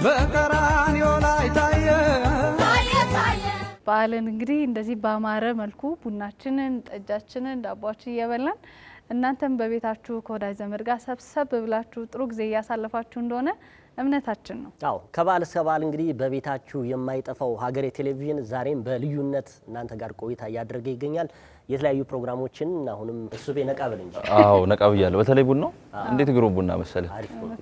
በቀራንዮ ላይ ታየ በዓልን እንግዲህ እንደዚህ ባማረ መልኩ ቡናችንን ጠጃችንን ዳቦአችን እየበላን እናንተም በቤታችሁ ከወዳጅ ዘመድ ጋር ሰብሰብ ብላችሁ ጥሩ ጊዜ ያሳለፋችሁ እንደሆነ እምነታችን ነው። አዎ ከበዓል እስከ በዓል እንግዲህ በቤታችሁ የማይጠፋው ሀገሬ ቴሌቪዥን ዛሬም በልዩነት እናንተ ጋር ቆይታ እያደረገ ይገኛል። የተለያዩ ፕሮግራሞችን አሁንም እሱ ነቃ በል እንጂ አዎ ነቃ ብያለሁ። በተለይ ቡናው እንዴት ግሩ ቡና መሰለ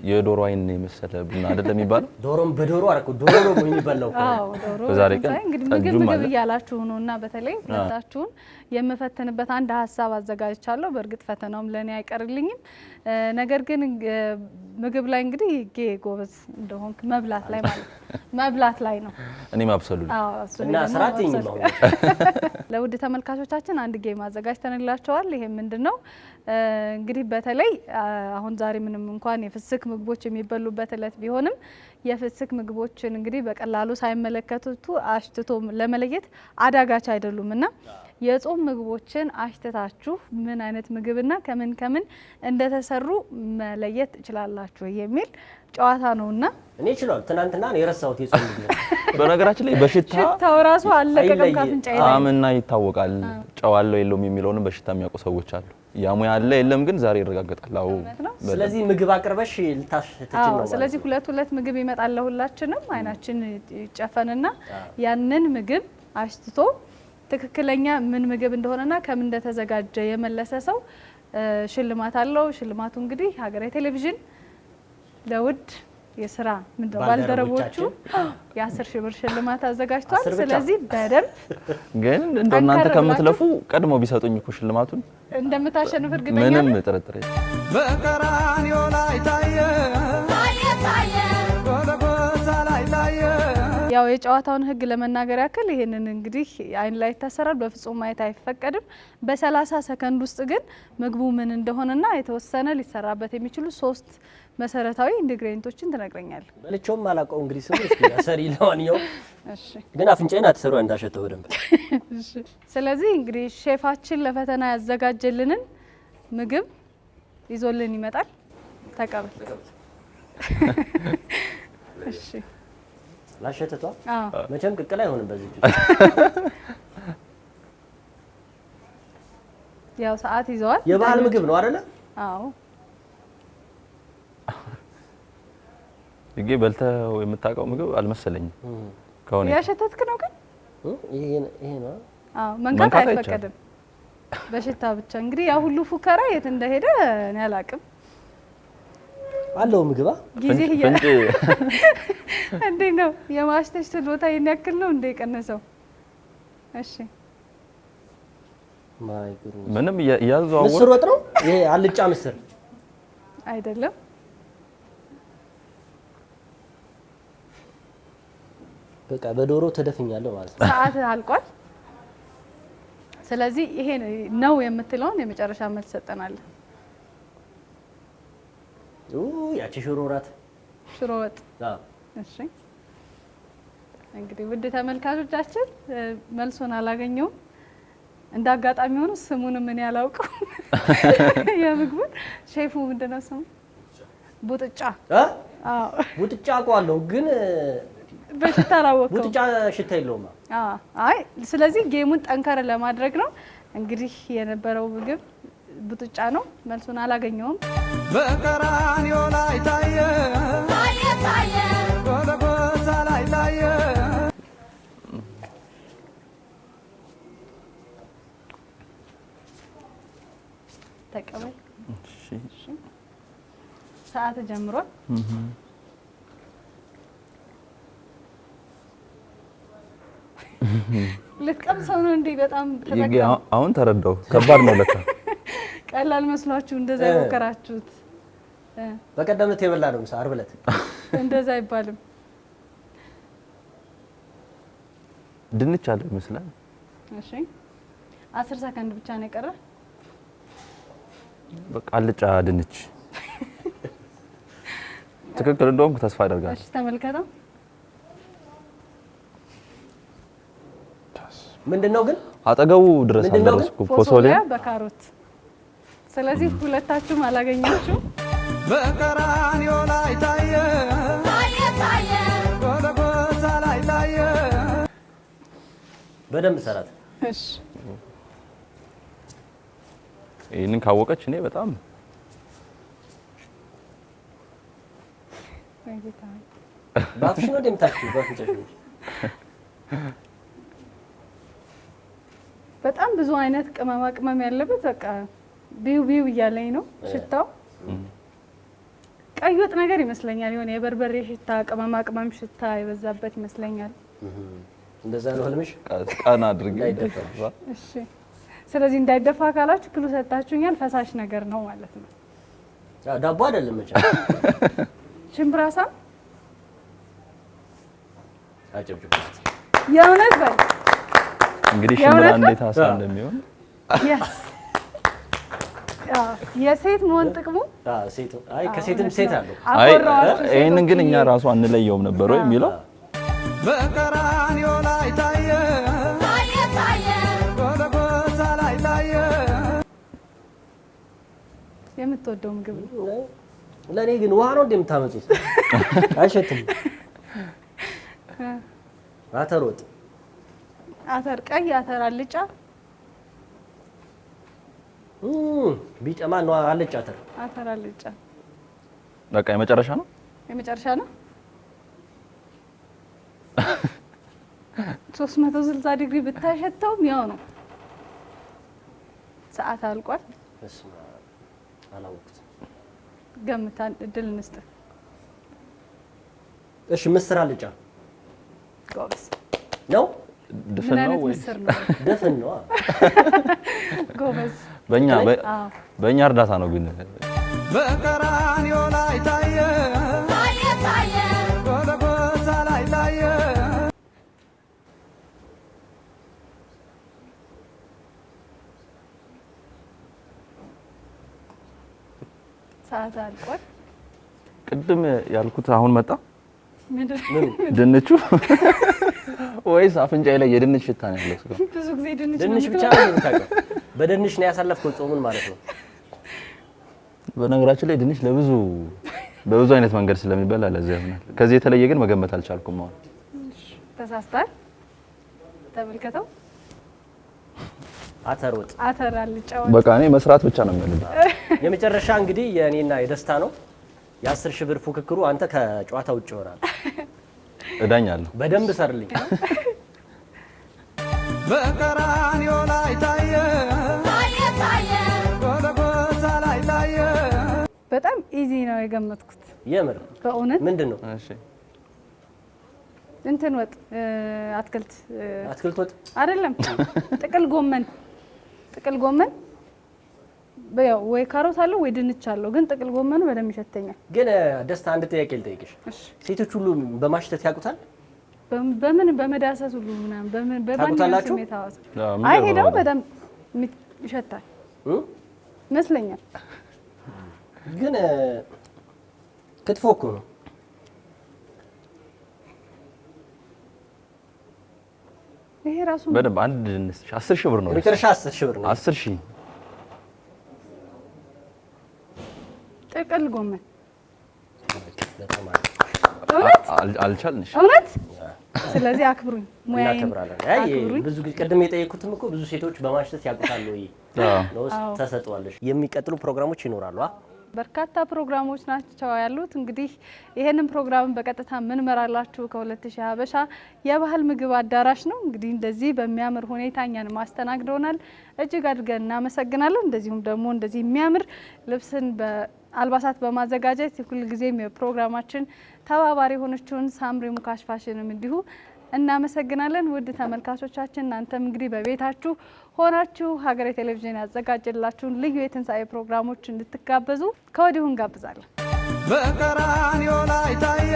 የዶሮ አይን መሰለ ቡና አይደለም የሚባለው ዶሮም በዶሮ አረኩ ዶሮ ነው የሚባለው። አዎ ዶሮ በዛሬ ቀን እንግዲህ ምግብ ያላችሁ ነውና በተለይ መጣችሁን የምፈትንበት አንድ ሀሳብ አዘጋጅቻለሁ። በእርግጥ ፈተናውም ለኔ አይቀርልኝም። ነገር ግን ምግብ ላይ እንግዲህ ጎበዝ እንደሆንክ መብላት ላይ ማለት መብላት ላይ ነው እኔ ማብሰሉ እና ስራትኝ ነው። ለውድ ተመልካቾቻችን አንድ ጌም አዘጋጅተንላቸዋል። ይሄ ምንድነው እንግዲህ በተለይ አሁን ዛሬ ምንም እንኳን የፍስክ ምግቦች የሚበሉበት እለት ቢሆንም የፍስክ ምግቦችን እንግዲህ በቀላሉ ሳይመለከቱት አሽትቶ ለመለየት አዳጋች አይደሉምና የጾም ምግቦችን አሽትታችሁ ምን አይነት ምግብና ከምን ከምን እንደተሰሩ መለየት ትችላላችሁ የሚል ጨዋታ ነውና እኔ ይችላል ትናንትና ነው የረሳሁት የጾም ምግብ። በነገራችን ላይ በሽታው ራሱ አለቀቀም ካፍንጫ ይላል አምና ይታወቃል። ጨው አለው የለውም የሚለውን በሽታ የሚያውቁ ሰዎች አሉ። ያሙያ አለ የለም ግን ዛሬ ይረጋገጣል። አዎ ስለዚህ ምግብ አቅርበሽ ልታሽትችን ነው። ስለዚህ ሁለት ምግብ ይመጣል ለሁላችንም። አይናችን ይጨፈንና ያንን ምግብ አሽትቶ ትክክለኛ ምን ምግብ እንደሆነና ከምን እንደተዘጋጀ የመለሰ ሰው ሽልማት አለው። ሽልማቱ እንግዲህ ሀገሬ ቴሌቪዥን ለውድ የስራ ባልደረቦቹ የ10,000 ብር ሽልማት አዘጋጅቷል። ስለዚህ በደንብ ግን እንደናንተ ከምትለፉ ቀድሞ ቢሰጡኝ እኮ ሽልማቱን እንደምታሸንፍ እርግጠኛ ነኝ። ምንም ጥርጥር የለም። በቀራንዮ ላይ ታየ ጎልጎታ ላይ ታየ። ያው የጨዋታውን ህግ ለመናገር ያክል ይሄንን እንግዲህ አይን ላይ ይታሰራል፣ በፍጹም ማየት አይፈቀድም። በ30 ሰከንድ ውስጥ ግን ምግቡ ምን እንደሆነና የተወሰነ ሊሰራበት የሚችሉ 3 መሰረታዊ ኢንግሪዲየንቶችን ትነግረኛለህ። በልቾም አላውቀው እንግዲህ ስሙ እስኪ አሰሪ ለዋንየው እሺ፣ ግን አፍንጫዬን አትሰሩ እንዳሸተው ደም እሺ። ስለዚህ እንግዲህ ሼፋችን ለፈተና ያዘጋጀልንን ምግብ ይዞልን ይመጣል። ተቀበል። እሺ ላሸተቷ መቼም ቅቅል አይሆንም በዚህ ያው ሰዓት ይዘዋል። የባህል ምግብ ነው አይደለ? አዎ ይሄ በልተው የምታውቀው ምግብ አልመሰለኝም። ከሆነ ያሸተትክ ነው ግን ይሄ ነው። አዎ መንካት አይፈቀድም በሽታ ብቻ። እንግዲህ ያ ሁሉ ፉከራ የት እንደሄደ እኔ አላውቅም። አለው ምግባ ጊዜ ፍንጭ እንዴ ነው የማሽተሽ ችሎታ የሚያክል ነው እንደ ቀነሰው። እሺ ማይ ጉድ ምንም ያዛው ምስር ወጥ ነው ይሄ አልጫ ምስር አይደለም። በቃ በዶሮ ተደፍኛለሁ ማለት ነው። ሰዓት አልቋል። ስለዚህ ይሄ ነው የምትለውን የመጨረሻ መልስ ሰጠናል። ያቺ ሽሮ ራት ሽሮ ወጥ። እሺ እንግዲህ ውድ ተመልካቾቻችን መልሶን አላገኘውም። እንዳጋጣሚ ሆኖ ስሙንም ምን ያላውቀው የምግቡን ሼፉ ምንድነው ስሙ? ቡጥጫ። አዎ ቡጥጫ አውቀዋለሁ ግን በሽታ አላወቀው። ቡጥጫ ሽታ የለውም። አይ ስለዚህ ጌሙን ጠንከር ለማድረግ ነው እንግዲህ የነበረው ምግብ ቡጥጫ ነው። መልሱን አላገኘውም። በቀራንዮ ላይ ታየ ጎልጎታ ላይ ታየ። ተቀበል። እሺ ሰዓት ጀምሯል። ልትቀምሰው ነው እንዴ? በጣም ተጠቅመው አሁን ተረዳው። ከባድ ነው ለካ። ቀላል መስሏችሁ እንደዛ ይሞከራችሁት? በቀደምት የበላ ነው ምሳ ዓርብ ዕለት እንደዛ አይባልም። ድንች አለ ይመስላል። እሺ 10 ሰከንድ ብቻ ነው የቀረ። በቃ አልጫ ድንች ትክክል እንደሆንኩ ተስፋ አደርጋለሁ። እሺ ተመልከተው። ምንድነው ግን አጠገቡ ድረስ አልደረስኩም። ፎሶሊያ በካሮት። ስለዚህ ሁለታችሁም አላገኛችሁ። በቀራንዮ ላይ ታየ በደንብ ሰራት። እሺ ይሄንን ካወቀች እኔ በጣም ባፍሽ ነው እንደምታክሉ ባፍንጫሽ ነው። በጣም ብዙ አይነት ቅመማ ቅመም ያለበት በቃ ቢው ቢው እያለኝ ነው ሽታው። ቀይ ወጥ ነገር ይመስለኛል። የሆነ የበርበሬ ሽታ፣ ቅመማ ቅመም ሽታ የበዛበት ይመስለኛል። እንደዛ ነው ህልምሽ? ቃና አድርጌ እሺ። ስለዚህ እንዳይደፋ ካላችሁ ክሉ ሰጣችሁኛል። ፈሳሽ ነገር ነው ማለት ነው። ዳቦ አይደለም መቼ ሽምብራሳ አጨብጭቡ። የእውነት በል እንግዲህ ሽምብራ እንዴት አሳ እንደሚሆን የሴት መሆን ጥቅሙ ሴት አይ ከሴትም ሴት አለው። አይ ይሄንን ግን እኛ ራሱ አንለየውም ነበር ወይ የሚለው በቀራንዮ ላይ ታየ ጎልጎታ ላይ ታየ። የምትወደው ምግብ ነው? ለኔ ግን ውሃ ነው እንደምታመጡት። አይሸትም። አተር ወጥ አተር፣ ቀይ አተር፣ አልጫ ቢጫ ማን ነው? አልጫ አተር አተር፣ አልጫ በቃ የመጨረሻ ነው። የመጨረሻ ነው። 360 ዲግሪ ብታሸተውም ያው ነው። ሰዓት አልቋል። እስማ አላወቅኩት። ገምታ እድል እንስጥ። እሺ ምስር አልጫ ጎበዝ ነው። ድፍን ነው ወይ? ምስር ነው። ድፍን ነው። ጎበዝ። በእኛ እርዳታ ነው ግን በቀራንዮ ላይ ታየ ጎልጎታ ላይ ታየ። ሰዓት አልቋል። ቅድም ያልኩት አሁን መጣ። ምንድን ድንቹ ወይስ አፍንጫዬ ላይ የድንች ሽታ ነው ያለው? ብዙ ጊዜ ድንች ብቻ ነው የምታውቀው? በድንች ነው ያሳለፍከው ጾሙን ማለት ነው። በነገራችን ላይ ድንች በብዙ አይነት መንገድ ስለሚበላ ለዛ ይሆናል። ከዚህ የተለየ ግን መገመት አልቻልኩም። አሁን ተሳስታል። ተመልከተው። አተር ወጥ፣ አተር አልጫ ወጥ። በቃ እኔ መስራት ብቻ ነው የሚያለኝ። የመጨረሻ እንግዲህ የኔና የደስታ ነው። የ10 ሺህ ብር ፉክክሩ አንተ ከጨዋታ ውጭ ይሆናል። እዳኛለሁ። በደንብ ሰርልኝ። በቀራንዮ ላይ ታየ ጎልጎታ ላይ ታየ። በጣም ኢዚ ነው የገመትኩት። የምር በእውነት ምንድን ነው? እሺ እንትን ወጥ አትክልት ወጥ አይደለም። ጥቅል ጎመን በያው ወይ ካሮት አለው ወይ ድንች አለው፣ ግን ጥቅል ጎመኑ በደንብ ይሸተኛል። ግን ደስታ አንድ ጥያቄ ልጠይቅሽ። ሴቶች ሁሉ በማሽተት ያውቁታል? በምን በመዳሰስ ሁሉ ምናምን ታውቁታላችሁ? አይ ሄደው በደንብ ይሸታል ይመስለኛል። ግን ክትፎ እኮ ነው። ይሄ ራሱ በደንብ አንድ 10 ሺህ ብር ነው። መጨረሻ 10 ሺህ ብር ነው። 10 ሺህ ጥቅል ጎመን አልቻልንሽ። እውነት። ስለዚህ አክብሩኝ፣ ሙያዬን እናከብራለን። አይ ብዙ ጊዜ ቀደም የጠየኩትም እኮ ብዙ ሴቶች በማሽተት ያውቁታል ወይ ነው ተሰጥቷለሽ። የሚቀጥሉ ፕሮግራሞች ይኖራሉ። በርካታ ፕሮግራሞች ናቸው ያሉት። እንግዲህ ይሄንን ፕሮግራም በቀጥታ ምን መራላችሁ ከ2000 ሀበሻ የባህል ምግብ አዳራሽ ነው። እንግዲህ እንደዚህ በሚያምር ሁኔታ እኛን ማስተናግደውናል። እጅግ አድርገን እናመሰግናለን። እንደዚሁም ደግሞ እንደዚህ የሚያምር ልብስን አልባሳት በማዘጋጀት ሁልጊዜም የፕሮግራማችን ተባባሪ የሆነችውን ሳምሪ ሙካሽ ፋሽንም እንዲሁ እናመሰግናለን። ውድ ተመልካቾቻችን እናንተም እንግዲህ በቤታችሁ ሆናችሁ ሀገሬ ቴሌቪዥን ያዘጋጀላችሁን ልዩ የትንሳኤ ፕሮግራሞች እንድትጋበዙ ከወዲሁ እንጋብዛለን። በቀራንዮ ላይ ታየ